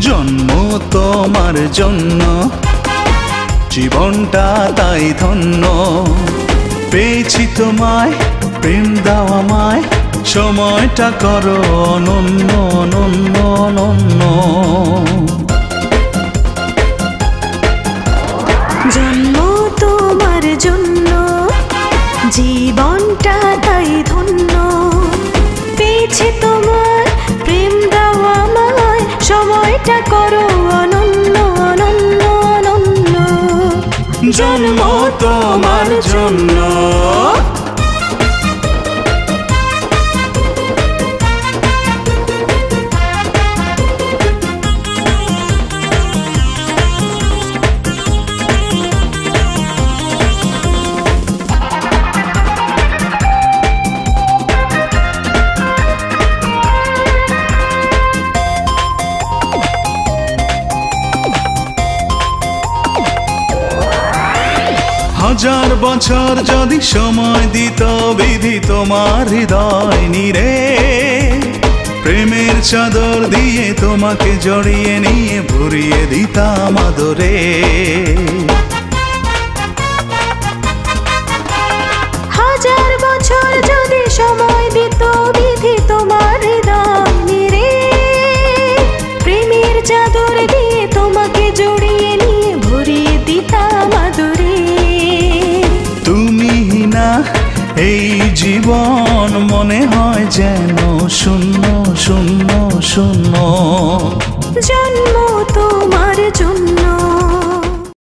জন্ম তোমার জন্য, জীবনটা তাই ধন্য। পেয়েছি তোমায়, প্রেম দাও আমায়, সময়টা করো অনন্য অনন্য অনন্য। জন্ম তোমার জন্য, জীবনটা তাই ধন্য। পেয়েছি তোমার, প্রেম দাও আমায়, সময়টা করো অনন্য অনন্য অনন্য। জন্ম তোমার জন্য। হাজার বছর যদি সময় দিত বিধি তোমার হৃদয় নিরে, প্রেমের চাদর দিয়ে তোমাকে জড়িয়ে নিয়ে ভরিয়ে দিতাম আদরে। হাজার বছর যদি সময় দিত বিধি তোমার হৃদয় নিরে, প্রেমের চাদর দিয়ে তোমাকে জড়িয়ে নিয়ে ভরিয়ে দিতাম আদরে। এই জীবন মনে হয় যেন শূন্য শূন্য শূন্য। জন্ম